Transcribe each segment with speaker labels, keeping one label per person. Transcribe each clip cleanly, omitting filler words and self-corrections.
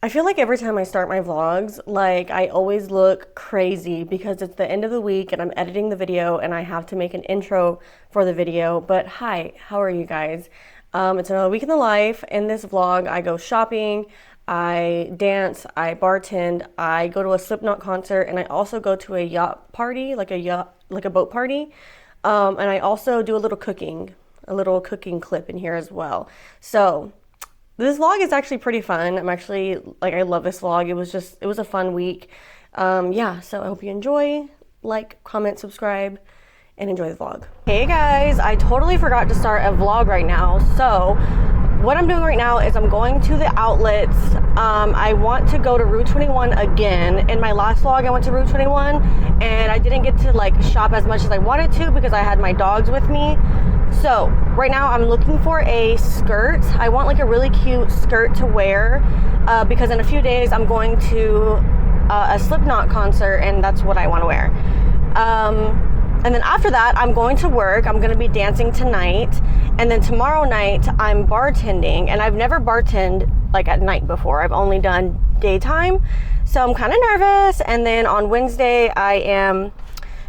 Speaker 1: I feel like every time I start my vlogs, like I always look crazy because it's the end of the week and I'm editing the video and I have to make an intro for the video. But hi, how are you guys? It's another week in the life. In this vlog, I go shopping, I dance, I bartend, I go to a Slipknot concert, and I also go to a yacht party, like a boat party. And I also do a little cooking clip in here as well. So this vlog is actually pretty fun. I love this vlog. It was a fun week. Yeah, so I hope you enjoy. Like, comment, subscribe, and enjoy the vlog. Hey guys, I totally forgot to start a vlog right now. So what I'm doing right now is I'm going to the outlets. I want to go to Route 21 again. In my last vlog, I went to Route 21 and I didn't get to like shop as much as I wanted to because I had my dogs with me. So right now I'm looking for a skirt. I want like a really cute skirt to wear because in a few days I'm going to a Slipknot concert and that's what I want to wear. And then after that, I'm going to work. I'm going to be dancing tonight. And then tomorrow night, I'm bartending. And I've never bartended like at night before. I've only done daytime. So I'm kind of nervous. And then on Wednesday, I am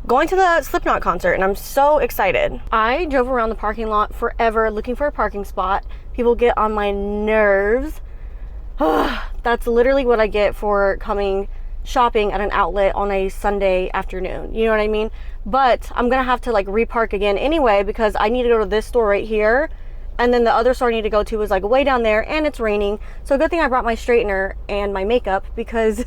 Speaker 1: going to the Slipknot concert. And I'm so excited. I drove around the parking lot forever looking for a parking spot. People get on my nerves. That's literally what I get for coming shopping at an outlet on a Sunday afternoon. You know what I mean? But I'm gonna have to like repark again anyway because I need to go to this store right here, and then the other store I need to go to is like way down there, and it's raining. So good thing I brought my straightener and my makeup because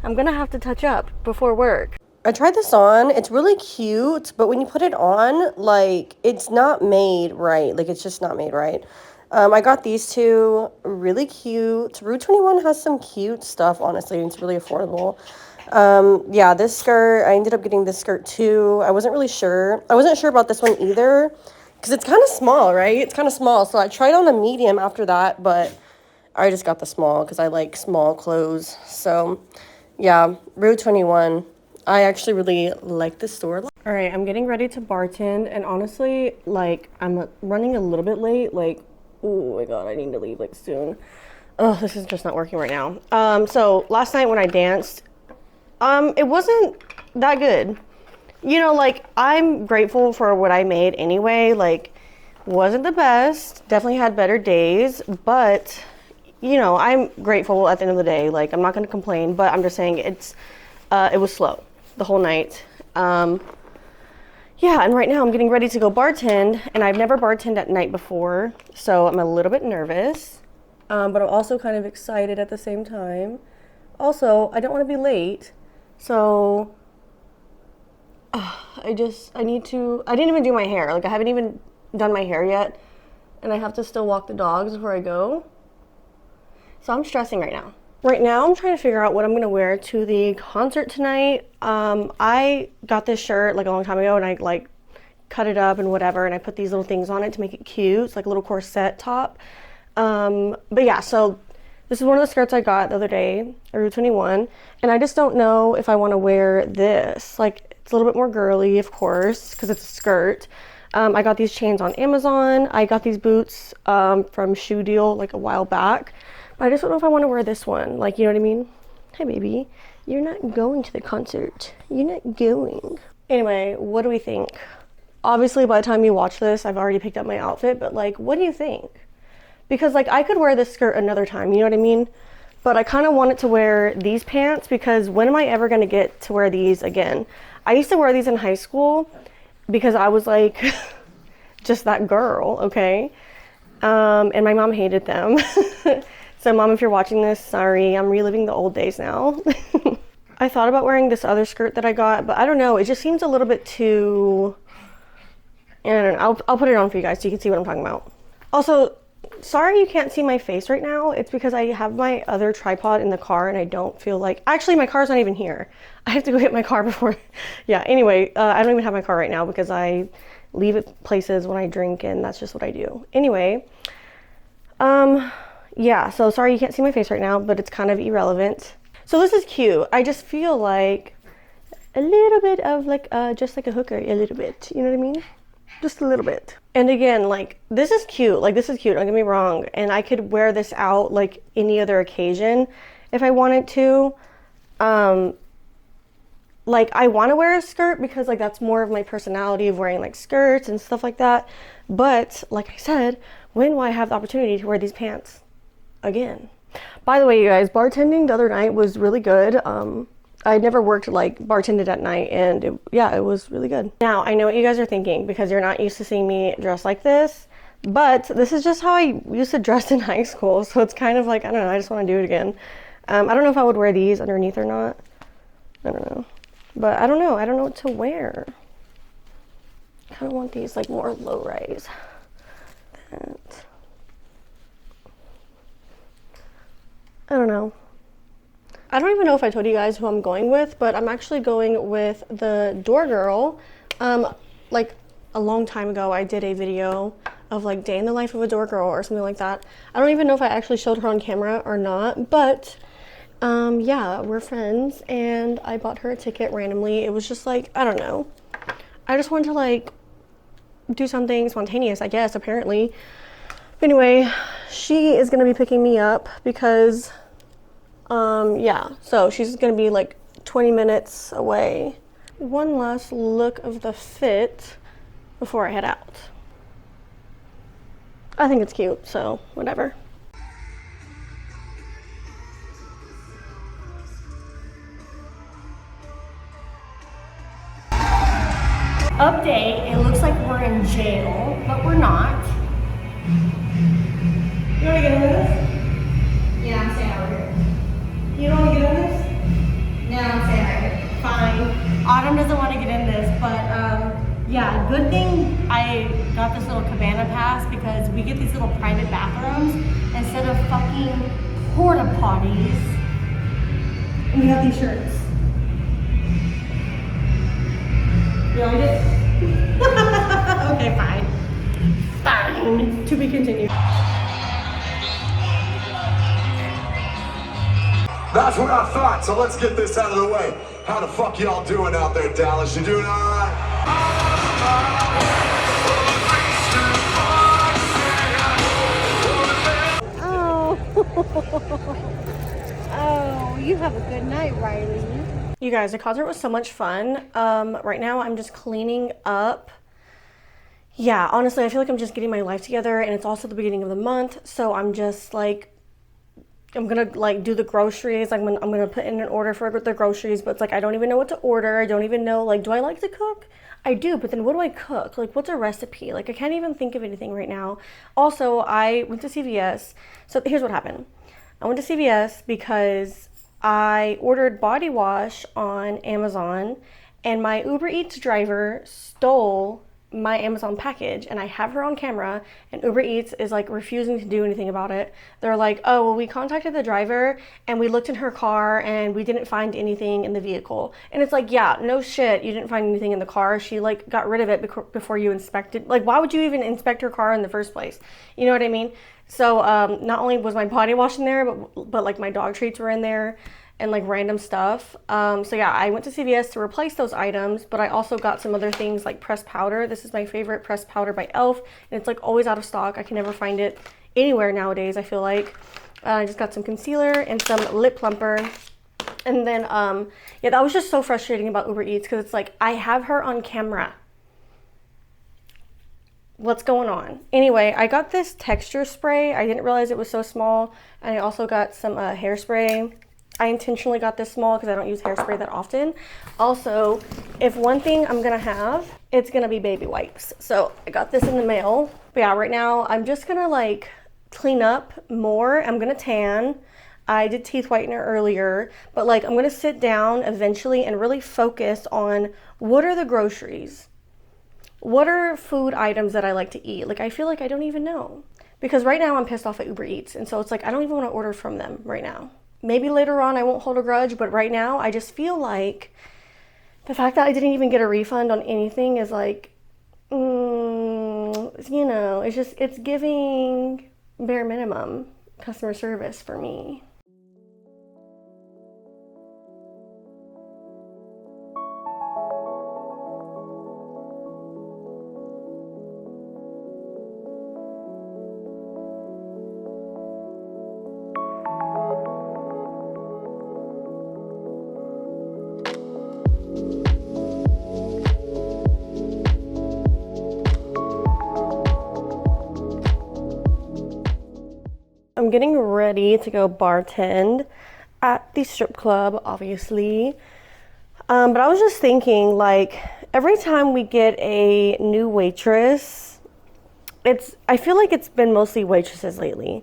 Speaker 1: I'm gonna have to touch up before work. I tried this on. It's really cute, but when you put it on, like it's not made right. Like it's just not made right. I got these two, really cute. Route 21 has some cute stuff, honestly. It's really affordable. Yeah, this skirt, I ended up getting this skirt too. I wasn't really sure. I wasn't sure about this one either because it's kind of small, right? It's kind of small. So I tried on a medium after that, but I just got the small because I like small clothes. So yeah, Route 21. I actually really like this store. All right, I'm getting ready to bartend, and honestly, like I'm running a little bit late, like oh my god, I need to leave like soon. Oh, this is just not working right now. So last night when I danced, it wasn't that good. You know, like I'm grateful for what I made anyway. Like, wasn't the best. Definitely had better days, but you know, I'm grateful at the end of the day. Like, I'm not gonna complain, but I'm just saying it was slow the whole night. Yeah, and right now I'm getting ready to go bartend, and I've never bartended at night before, so I'm a little bit nervous, but I'm also kind of excited at the same time. Also, I don't want to be late, so I didn't even do my hair. Like, I haven't even done my hair yet, and I have to still walk the dogs before I go, so I'm stressing right now. Right now, I'm trying to figure out what I'm going to wear to the concert tonight. I got this shirt like a long time ago and I like cut it up and whatever, and I put these little things on it to make it cute. It's like a little corset top. But yeah, so this is one of the skirts I got the other day at Route 21, and I just don't know if I want to wear this. Like, it's a little bit more girly, of course, because it's a skirt. I got these chains on Amazon. I got these boots from Shoe Deal like a while back. I just don't know if I want to wear this one. Like, you know what I mean? Hey, baby, you're not going to the concert. You're not going. Anyway, what do we think? Obviously, by the time you watch this, I've already picked up my outfit, but like, what do you think? Because like, I could wear this skirt another time, you know what I mean? But I kind of wanted to wear these pants because when am I ever going to get to wear these again? I used to wear these in high school because I was like, just that girl, okay? And my mom hated them. So mom, if you're watching this, sorry, I'm reliving the old days now. I thought about wearing this other skirt that I got, but I don't know. It just seems a little bit too, I don't know. I'll put it on for you guys so you can see what I'm talking about. Also, sorry you can't see my face right now. It's because I have my other tripod in the car and I don't feel like, actually my car's not even here. I have to go get my car before, yeah, anyway, I don't even have my car right now because I leave it places when I drink and that's just what I do. Anyway, yeah, so sorry you can't see my face right now, but it's kind of irrelevant. So this is cute. I just feel like a little bit of like, just like a hooker, a little bit. You know what I mean? Just a little bit. And again, like, this is cute. Like, this is cute, don't get me wrong. And I could wear this out like any other occasion if I wanted to. Like, I want to wear a skirt because like that's more of my personality of wearing like skirts and stuff like that. But like I said, when will I have the opportunity to wear these pants again? By the way, you guys, bartending the other night was really good. I never worked like bartended at night, and it was really good. Now, I know what you guys are thinking because you're not used to seeing me dressed like this, but this is just how I used to dress in high school. So it's kind of like, I don't know, I just want to do it again. I don't know if I would wear these underneath or not. I don't know. But I don't know what to wear. I kind of want these like more low rise. I don't know. I don't even know if I told you guys who I'm going with, but I'm actually going with the door girl. Like a long time ago, I did a video of like day in the life of a door girl or something like that. I don't even know if I actually showed her on camera or not, but yeah, we're friends and I bought her a ticket randomly. It was just like, I don't know. I just wanted to like do something spontaneous, I guess, apparently. Anyway, she is gonna be picking me up because yeah, so she's gonna be like 20 minutes away. One last look of the fit before I head out. I think it's cute, so whatever. Update, it looks like we're in jail, but we're not. You wanna get in this?
Speaker 2: Yeah, I'm staying over here.
Speaker 1: You don't wanna get in this?
Speaker 2: No, I'm staying right here.
Speaker 1: Fine. Autumn doesn't want to get in this, but yeah, good thing I got this little cabana pass because we get these little private bathrooms instead of fucking porta potties. And we have these shirts. You like it? Okay, fine. Fine. To be continued.
Speaker 3: That's what I thought, so let's get this out of the way. How the fuck y'all doing out there, Dallas? You doing all right?
Speaker 2: Oh, you have a good night, Riley.
Speaker 1: You guys, the concert was so much fun. Right now I'm just cleaning up. Yeah, honestly, I feel like I'm just getting my life together, and it's also the beginning of the month, so I'm just like, I'm gonna like do the groceries. Like I'm gonna put in an order for the groceries, but it's like I don't even know what to order. I don't even know, like, do I like to cook? I do, but then what do I cook? Like, what's a recipe? Like, I can't even think of anything right now. Also, I went to CVS. So here's what happened. I went to CVS because I ordered body wash on Amazon, and my Uber Eats driver stole my Amazon package, and I have her on camera, and Uber Eats is like refusing to do anything about it. They're like, oh, well, we contacted the driver and we looked in her car and we didn't find anything in the vehicle. And it's like, yeah, no shit, you didn't find anything in the car. She like got rid of it before you inspected. Like, why would you even inspect her car in the first place? You know what I mean? So not only was my body wash in there, but like my dog treats were in there and like random stuff. So yeah, I went to CVS to replace those items, but I also got some other things like pressed powder. This is my favorite pressed powder by e.l.f. and it's like always out of stock. I can never find it anywhere nowadays, I feel like. I just got some concealer and some lip plumper. And then, yeah, that was just so frustrating about Uber Eats because it's like, I have her on camera. What's going on? Anyway, I got this texture spray. I didn't realize it was so small. And I also got some hairspray. I intentionally got this small because I don't use hairspray that often. Also, if one thing I'm gonna have, it's gonna be baby wipes. So I got this in the mail. But yeah, right now I'm just gonna like clean up more. I'm gonna tan. I did teeth whitener earlier, but like I'm gonna sit down eventually and really focus on what are the groceries? What are food items that I like to eat? Like, I feel like I don't even know. Because right now I'm pissed off at Uber Eats. And so it's like, I don't even want to order from them right now. Maybe later on I won't hold a grudge, but right now I just feel like the fact that I didn't even get a refund on anything is like, you know, it's giving bare minimum customer service for me. I'm getting ready to go bartend at the strip club, obviously. But I was just thinking, like, every time we get a new waitress, I feel like it's been mostly waitresses lately.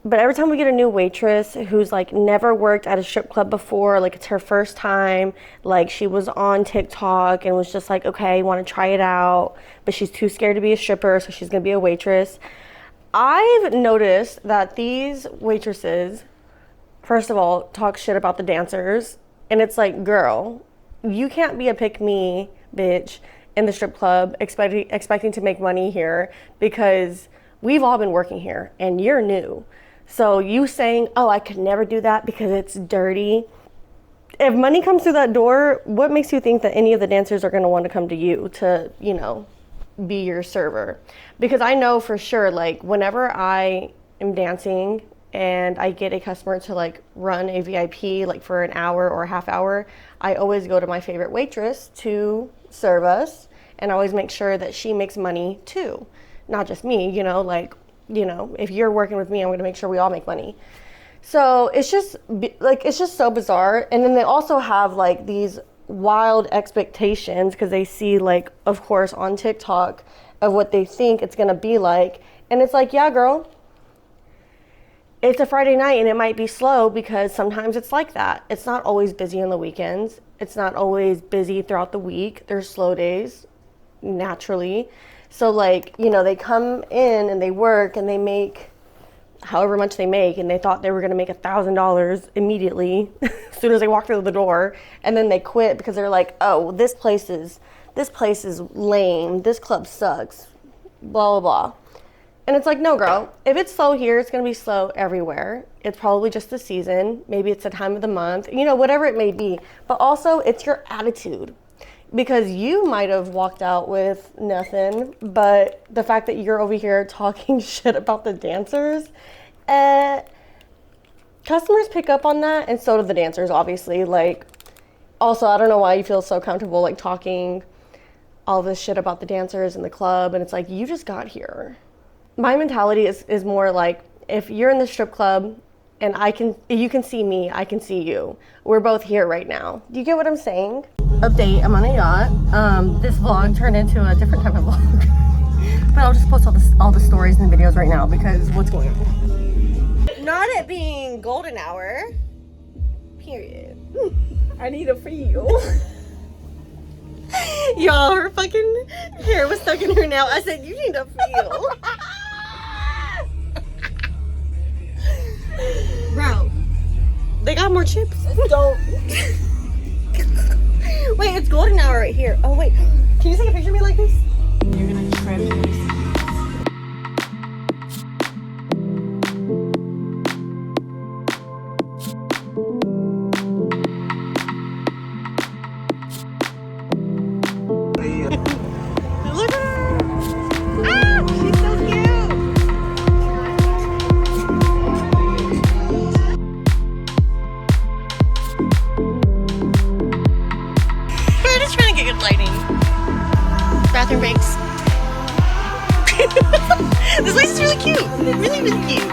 Speaker 1: But every time we get a new waitress who's like never worked at a strip club before, like it's her first time, like she was on TikTok and was just like, okay, want to try it out, but she's too scared to be a stripper, so she's gonna be a waitress. I've noticed that these waitresses, first of all, talk shit about the dancers, and it's like, girl, you can't be a pick-me bitch in the strip club expecting to make money here, because we've all been working here and you're new. So you saying, oh, I could never do that because it's dirty. If money comes through that door, what makes you think that any of the dancers are going to want to come to you to, you know, be your server? Because I know for sure, like, whenever I am dancing and I get a customer to like run a VIP like for an hour or a half hour, I always go to my favorite waitress to serve us, and I always make sure that she makes money too, not just me, you know, like, you know, if you're working with me, I'm going to make sure we all make money. So it's just like, it's just so bizarre. And then they also have like these wild expectations because they see, like, of course, on TikTok of what they think it's going to be like. And it's like, yeah, girl, it's a Friday night and it might be slow because sometimes it's like that. It's not always busy on the weekends. It's not always busy throughout the week. There's slow days naturally. So, like, you know, they come in and they work and they make however much they make, and they thought they were going to make $1,000 immediately as soon as they walk through the door, and then they quit because they're like, oh, this place is lame, this club sucks, blah, blah, blah. And it's like, no, girl, if it's slow here, it's going to be slow everywhere. It's probably just the season. Maybe it's the time of the month, you know, whatever it may be. But also, it's your attitude. Because you might have walked out with nothing, but the fact that you're over here talking shit about the dancers, customers pick up on that, and so do the dancers, obviously. Like, also, I don't know why you feel so comfortable, like, talking all this shit about the dancers in the club, and it's like, you just got here. My mentality is more like, if you're in the strip club and you can see me, I can see you. We're both here right now. Do you get what I'm saying? Update, I'm on a yacht. This vlog turned into a different type of vlog. But I'll just post all the stories and videos right now because what's going on? Not it being golden hour. Period.
Speaker 2: I need a feel.
Speaker 1: Y'all, her fucking hair was stuck in her nail. I said, you need a feel. Bro, they got more chips.
Speaker 2: Don't.
Speaker 1: Wait, it's golden hour right here. Oh, wait. Can you take a picture of me like this?
Speaker 2: You're gonna trip me.
Speaker 1: Look at her! Ah! She's so cute! We're just trying to get good lighting. Bathroom breaks. This place is really cute. Really, really cute.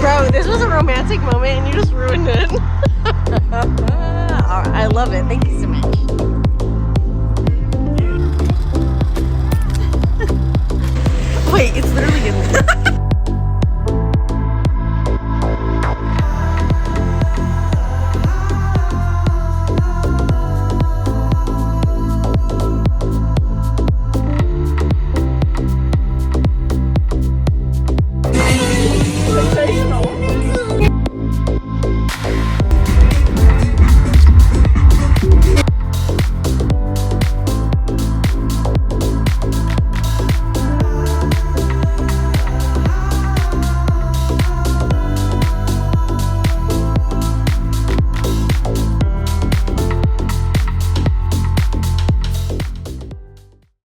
Speaker 1: Bro, this was a romantic moment and you just ruined it. Alright, I love it. Thank you so much.